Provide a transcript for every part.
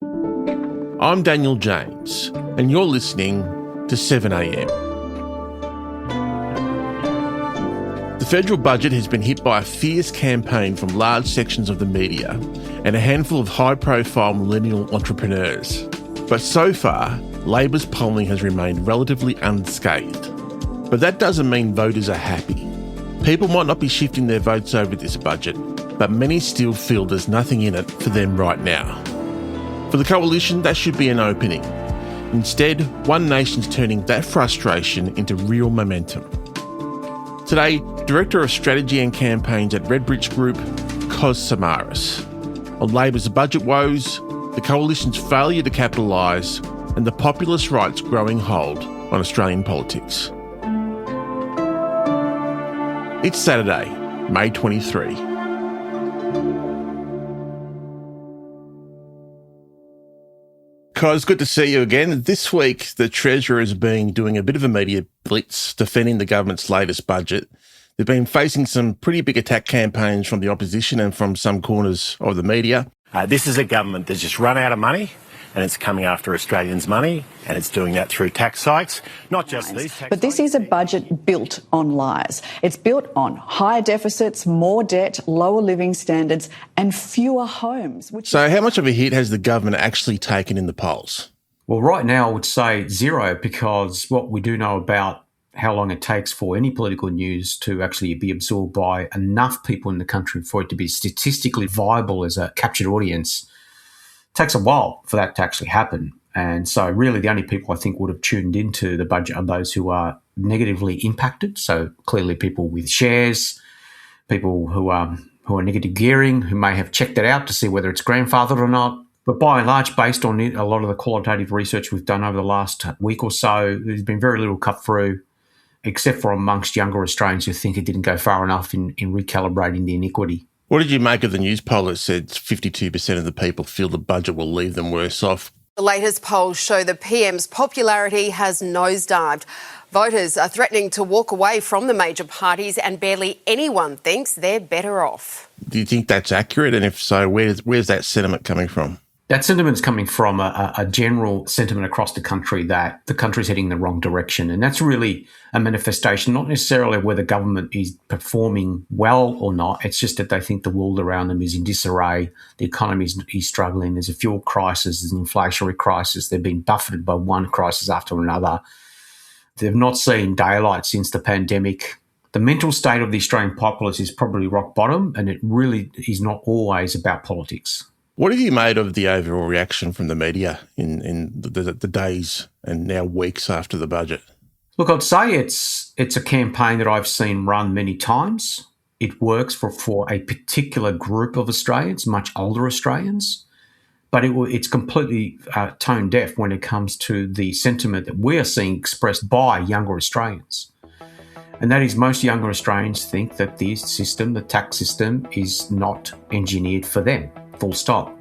I'm Daniel James, and you're listening to 7am. The federal budget has been hit by a fierce campaign from large sections of the media and a handful of high-profile millennial entrepreneurs. But so far, Labor's polling has remained relatively unscathed. But that doesn't mean voters are happy. People might not be shifting their votes over this budget, but many still feel there's nothing in it for them right now. For the coalition, that should be an opening. Instead, One Nation's turning that frustration into real momentum. Today, Director of Strategy and Campaigns at RedBridge Group, Kos Samaras, on Labor's budget woes, the coalition's failure to capitalise, and the populist right's growing hold on Australian politics. It's Saturday, May 23. Kos, good to see you again. This week, the Treasurer has been doing a bit of a media blitz defending the government's latest budget. They've been facing some pretty big attack campaigns from the opposition and from some corners of the media. This is a government that's just run out of money, and it's coming after Australians' money, and it's doing that through tax hikes, not just these tax But this is a budget built on lies. It's built on higher deficits, more debt, lower living standards and fewer homes. So how much of a hit has the government actually taken in the polls? Well, right now I would say zero, because what we do know about how long it takes for any political news to actually be absorbed by enough people in the country for it to be statistically viable as a captured audience takes a while for that to actually happen. And so really the only people I think would have tuned into the budget are those who are negatively impacted. So clearly people with shares, people who are negative gearing, who may have checked it out to see whether it's grandfathered or not. But by and large, based on a lot of the qualitative research we've done over the last week or so, there's been very little cut through, except for amongst younger Australians who think it didn't go far enough in recalibrating the inequity. What did you make of the news poll that said 52% of the people feel the budget will leave them worse off? The latest polls show the PM's popularity has nosedived. Voters are threatening to walk away from the major parties and barely anyone thinks they're better off. Do you think that's accurate? And if so, where's that sentiment coming from? That sentiment's coming from a general sentiment across the country that the country's heading in the wrong direction. And that's really a manifestation, not necessarily of whether government is performing well or not. It's just that they think the world around them is in disarray. The economy is struggling. There's a fuel crisis. There's an inflationary crisis. They've been buffeted by one crisis after another. They've not seen daylight since the pandemic. The mental state of the Australian populace is probably rock bottom, and it really is not always about politics. What have you made of the overall reaction from the media in the days and now weeks after the budget? Look, I'd say it's a campaign that I've seen run many times. It works for a particular group of Australians, much older Australians, but it's completely tone deaf when it comes to the sentiment that we are seeing expressed by younger Australians. And that is, most younger Australians think that the system, the tax system, is not engineered for them. Full stop.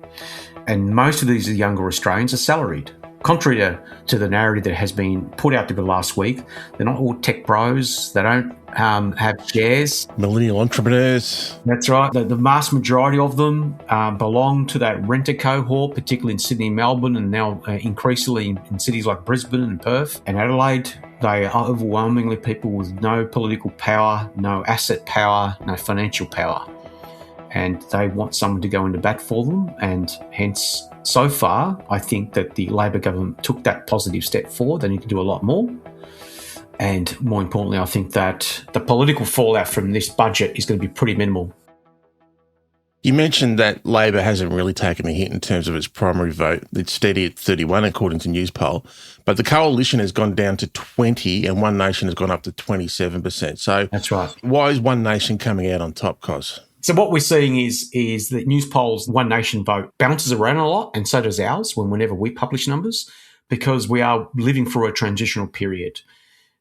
And most of these younger Australians are salaried. Contrary to the narrative that has been put out there the last week, they're not all tech bros. They don't have shares. Millennial entrepreneurs. That's right. The vast majority of them belong to that renter cohort, particularly in Sydney and Melbourne, and now increasingly in cities like Brisbane and Perth and Adelaide. They are overwhelmingly people with no political power, no asset power, no financial power. And they want someone to go into bat for them. And hence, so far, I think that the Labor government took that positive step forward. They need to do a lot more. And more importantly, I think that the political fallout from this budget is going to be pretty minimal. You mentioned that Labor hasn't really taken a hit in terms of its primary vote. It's steady at 31, according to Newspoll. But the coalition has gone down to 20 and One Nation has gone up to 27%. So that's right. Why is One Nation coming out on top, Kos? So what we're seeing is that Newspoll's One Nation vote bounces around a lot, and so does ours whenever we publish numbers, because we are living through a transitional period.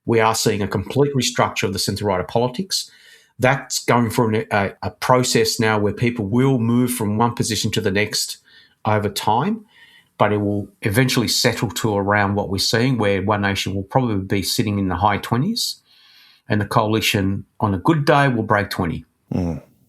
We are seeing a complete restructure of the centre-right of politics. That's going through a process now where people will move from one position to the next over time, but it will eventually settle to around what we're seeing, where One Nation will probably be sitting in the high 20s, and the coalition on a good day will break 20.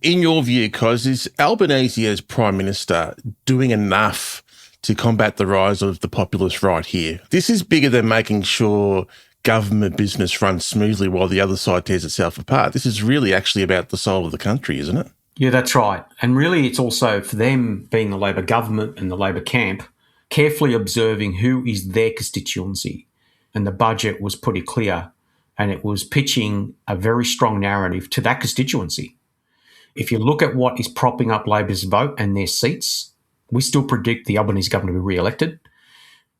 In your view, Kos, is Albanese as Prime Minister doing enough to combat the rise of the populist right here. This is bigger than making sure government business runs smoothly while the other side tears itself apart. This is really actually about the soul of the country, isn't it? Yeah, that's right. And really it's also for them, being the Labor government and the Labor camp, carefully observing who is their constituency. And the budget was pretty clear, and it was pitching a very strong narrative to that constituency. If you look at what is propping up Labor's vote and their seats, we still predict the Albanese government to be re-elected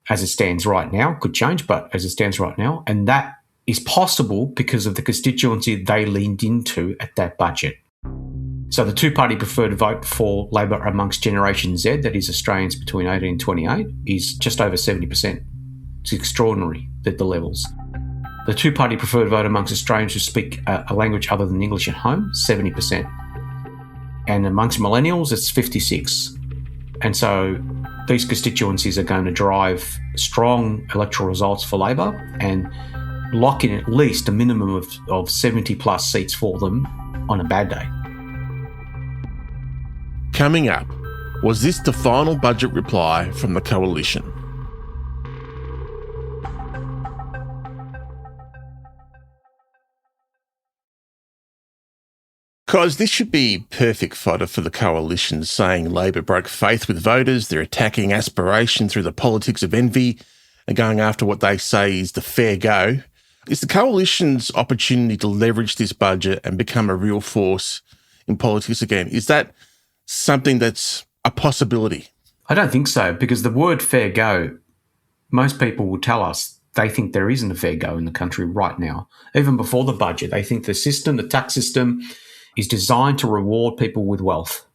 as it stands right now. Could change, but as it stands right now. And that is possible because of the constituency they leaned into at that budget. So the two-party preferred vote for Labor amongst Generation Z, that is Australians between 18 and 28, is just over 70%. It's extraordinary at the levels. The two-party preferred vote amongst Australians who speak a language other than English at home, 70%. And amongst millennials, it's 56%. And so these constituencies are going to drive strong electoral results for Labor and lock in at least a minimum of 70 plus seats for them on a bad day. Coming up, was this the final budget reply from the coalition? Because this should be perfect fodder for the coalition, saying Labor broke faith with voters, they're attacking aspiration through the politics of envy and going after what they say is the fair go. Is the coalition's opportunity to leverage this budget and become a real force in politics again, is that something that's a possibility? I don't think so, because the word fair go, most people will tell us they think there isn't a fair go in the country right now. Even before the budget, they think the system, the tax system, is designed to reward people with wealth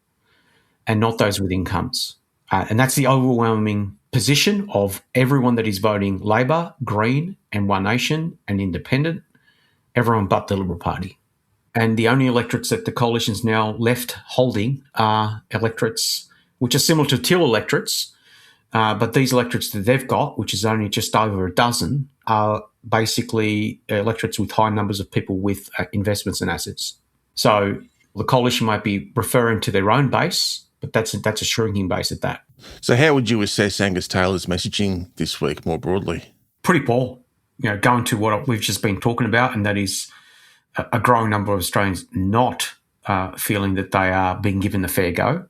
and not those with incomes. And that's the overwhelming position of everyone that is voting Labor, Green and One Nation and Independent, everyone but the Liberal Party. And the only electorates that the coalition's now left holding are electorates which are similar to Teal electorates, but these electorates that they've got, which is only just over a dozen, are basically electorates with high numbers of people with investments and assets. So the coalition might be referring to their own base, but that's a shrinking base at that. So how would you assess Angus Taylor's messaging this week more broadly? Pretty poor. Going to what we've just been talking about, and that is a growing number of Australians not feeling that they are being given the fair go.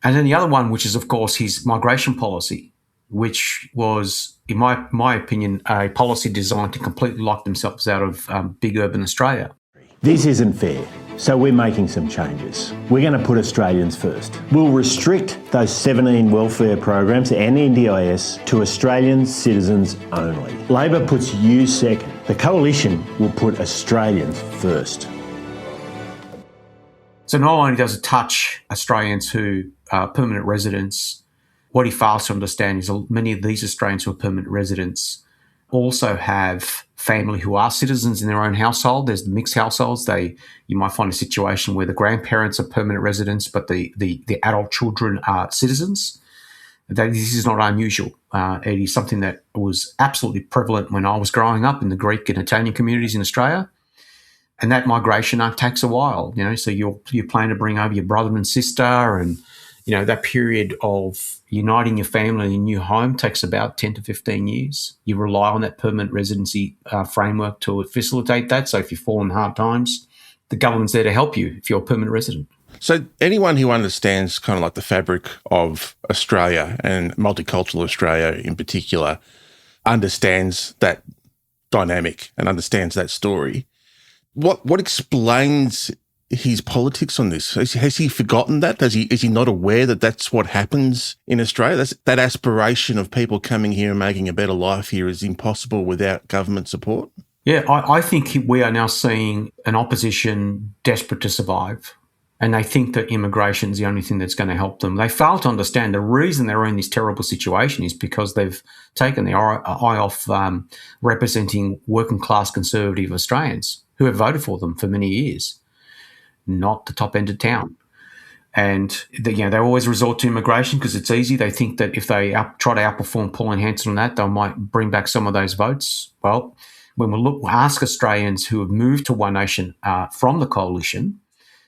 And then the other one, which is, of course, his migration policy, which was, in my opinion, a policy designed to completely lock themselves out of big urban Australia. This isn't fair, so we're making some changes. We're going to put Australians first. We'll restrict those 17 welfare programs and NDIS to Australian citizens only. Labor puts you second. The coalition will put Australians first. So not only does it touch Australians who are permanent residents, what he fails to understand is many of these Australians who are permanent residents also have family who are citizens in their own household. There's the mixed households. You might find a situation where the grandparents are permanent residents, but the adult children are citizens. This is not unusual. It is something that was absolutely prevalent when I was growing up in the Greek and Italian communities in Australia. And that migration takes a while, so you plan to bring over your brother and sister, and that period of uniting your family in a new home takes about 10 to 15 years. You rely on that permanent residency framework to facilitate that. So if you fall in hard times, the government's there to help you if you're a permanent resident. So anyone who understands kind of like the fabric of Australia and multicultural Australia in particular understands that dynamic and understands that story. What explains his politics on this? Has he forgotten that? Is he not aware that that's what happens in Australia? That aspiration of people coming here and making a better life here is impossible without government support? Yeah, I think we are now seeing an opposition desperate to survive, and they think that immigration is the only thing that's going to help them. They fail to understand the reason they're in this terrible situation is because they've taken their eye off representing working-class conservative Australians who have voted for them for many years, not the top end of town. And they always resort to immigration because it's easy. They think that if they try to outperform Pauline Hanson on that, they might bring back some of those votes. Well, when we ask Australians who have moved to One Nation from the coalition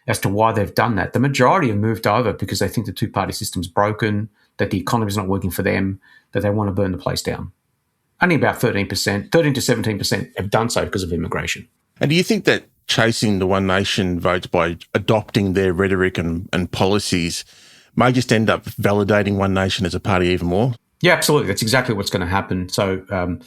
as to why they've done that, the majority have moved over because they think the two-party system's broken. that the economy is not working for them, that they want to burn the place down. Only about 13% to 17% have done so because of immigration. And do you think that chasing the One Nation votes by adopting their rhetoric and policies may just end up validating One Nation as a party even more? Yeah, absolutely. That's exactly what's going to happen. So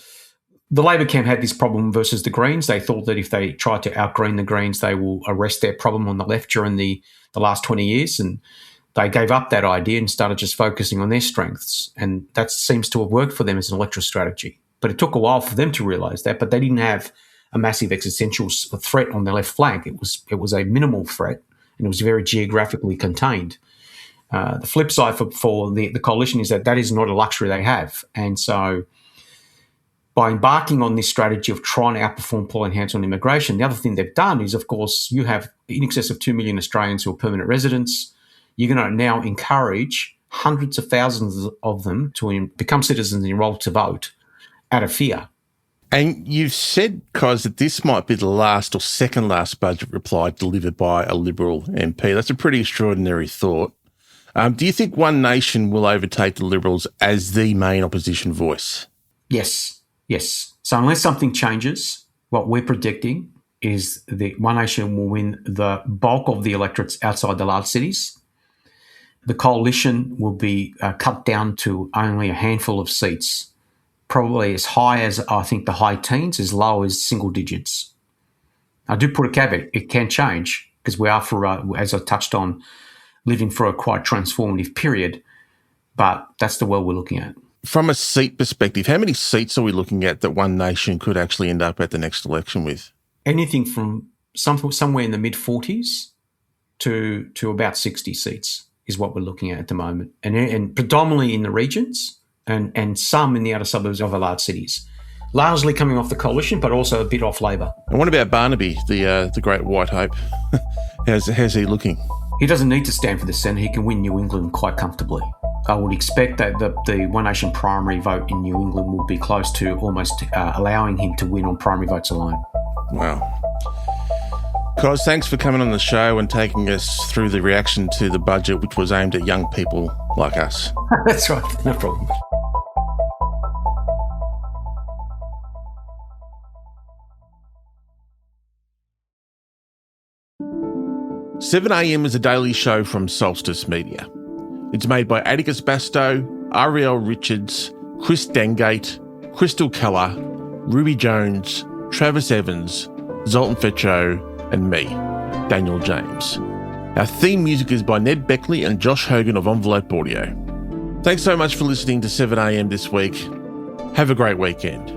the Labor camp had this problem versus the Greens. They thought that if they tried to out-green the Greens, they will arrest their problem on the left during the last 20 years. And they gave up that idea and started just focusing on their strengths. And that seems to have worked for them as an electoral strategy. But it took a while for them to realise that. But they didn't have a massive existential threat on their left flank. It was a minimal threat, and it was very geographically contained. The flip side for the coalition is that is not a luxury they have. And so by embarking on this strategy of trying to outperform Paul and Hans on immigration, the other thing they've done is, of course, you have in excess of 2 million Australians who are permanent residents. You're going to now encourage hundreds of thousands of them to become citizens and enroll to vote out of fear. And you've said, Kos, that this might be the last or second last budget reply delivered by a Liberal MP. That's a pretty extraordinary thought. Do you think One Nation will overtake the Liberals as the main opposition voice? Yes. So unless something changes, what we're predicting is that One Nation will win the bulk of the electorates outside the large cities. The coalition will be cut down to only a handful of seats, probably as high as, I think, the high teens, as low as single digits. I do put a caveat, it can change, because we are, as I touched on, living for a quite transformative period, but that's the world we're looking at. From a seat perspective, how many seats are we looking at that One Nation could actually end up at the next election with? Anything from somewhere in the mid-40s to about 60 seats is what we're looking at the moment, and predominantly in the regions and some in the outer suburbs of our large cities, largely coming off the coalition, but also a bit off Labor. And what about Barnaby, the great white hope? How's he looking? He doesn't need to stand for the Senate. He can win New England quite comfortably. I would expect that the One Nation primary vote in New England will be close to almost allowing him to win on primary votes alone. Wow. Kos, thanks for coming on the show and taking us through the reaction to the budget, which was aimed at young people like us. That's right, no problem. Seven AM is a daily show from Solstice Media. It's made by Atticus Bastow, Ariel Richards, Chris Dengate, Crystal Keller, Ruby Jones, Travis Evans, Zoltan Fecho, and me, Daniel James. Our theme music is by Ned Beckley and Josh Hogan of Envelope Audio. Thanks so much for listening to 7am this week. Have a great weekend.